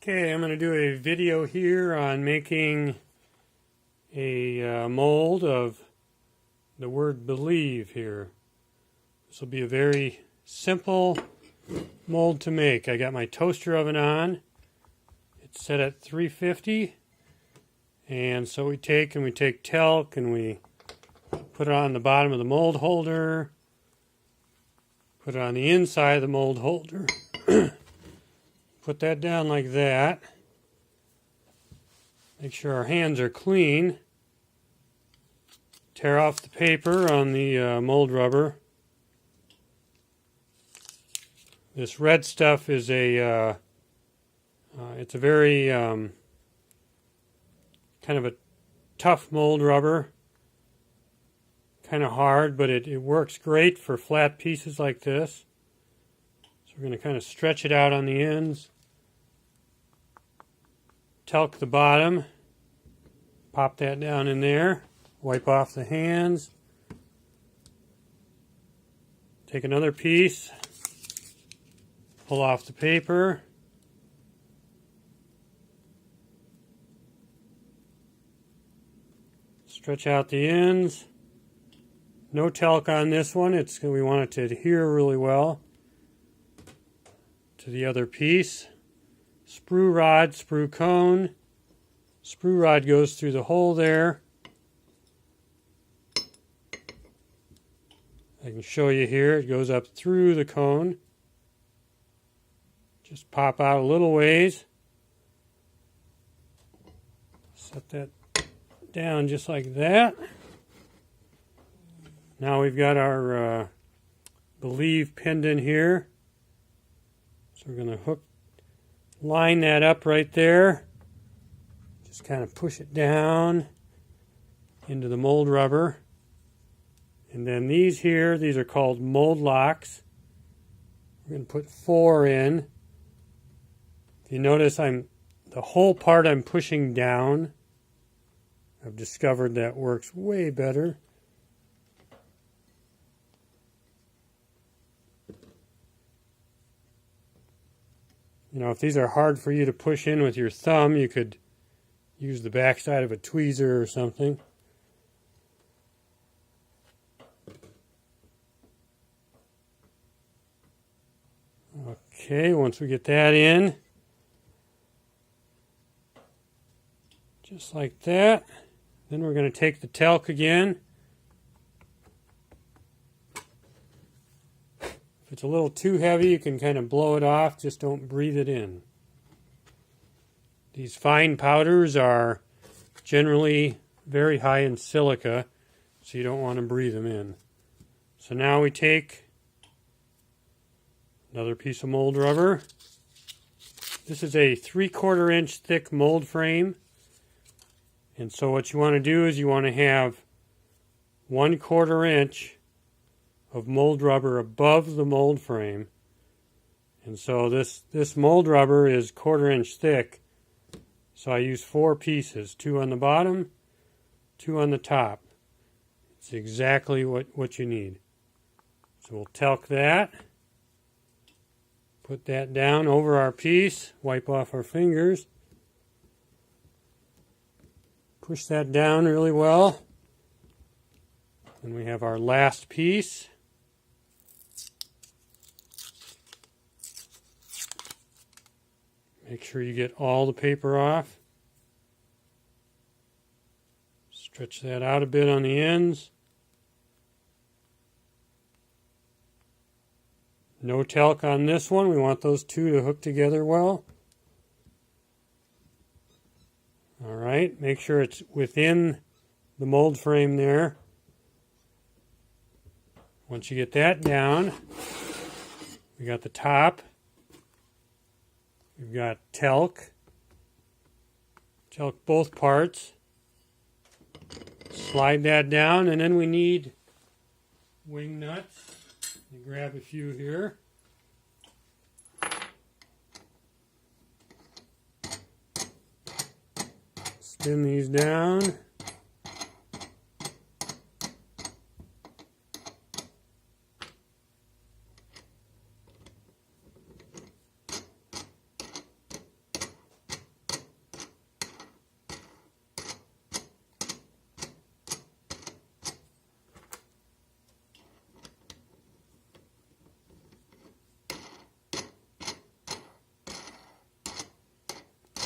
Okay, I'm going to do a video here on making a mold of the word believe here. This will be a very simple mold to make. I got my toaster oven on. It's set at 350. And so we take talc and we put it on the bottom of the mold holder. Put it on the inside of the mold holder. Put that down like that. Make sure our hands are clean. Tear off the paper on the mold rubber. This red stuff is it's a very kind of a tough mold rubber. Kind of hard, but it works great for flat pieces like this. So we're going to kind of stretch it out on the ends. Talc the bottom, pop that down in there, wipe off the hands, take another piece, pull off the paper, stretch out the ends. No talc on this one, we want it to adhere really well to the other piece. Sprue rod, sprue cone. Sprue rod goes through the hole there. I can show you here. It goes up through the cone. Just pop out a little ways. Set that down just like that. Now we've got our believe pinned in here. So we're going to line that up right there. Just kind of push it down into the mold rubber. And then these here, these are called mold locks. We're going to put 4 in. If you notice, the whole part I'm pushing down. I've discovered that works way better. You know, if these are hard for you to push in with your thumb, you could use the backside of a tweezer or something. Okay, once we get that in, just like that, then we're going to take the talc again. If it's a little too heavy, you can kind of blow it off. Just don't breathe it in. These fine powders are generally very high in silica, so you don't want to breathe them in. So now we take another piece of mold rubber. This is a 3/4 inch thick mold frame. And so what you want to do is you want to have 1/4 inch of mold rubber above the mold frame. And so this mold rubber is 1/4 inch thick. So I use 4 pieces, 2 on the bottom, 2 on the top. It's exactly what you need. So we'll talc that. Put that down over our piece, wipe off our fingers. Push that down really well. And we have our last piece. Make sure you get all the paper off. Stretch that out a bit on the ends. No talc on this one. We want those two to hook together well. All right, make sure it's within the mold frame there. Once you get that down, we got the top. We've got talc both parts. Slide that down, and then we need wing nuts. You grab a few here. Spin these down.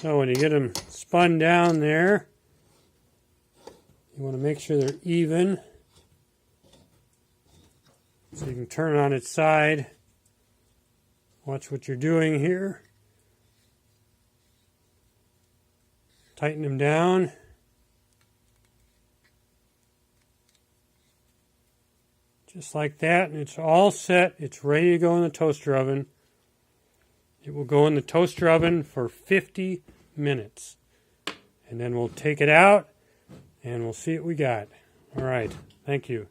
So when you get them spun down there, you want to make sure they're even. So you can turn it on its side. Watch what you're doing here. Tighten them down. Just like that, and it's all set. It's ready to go in the toaster oven. It will go in the toaster oven for 50 minutes. And then we'll take it out, and we'll see what we got. All right. Thank you.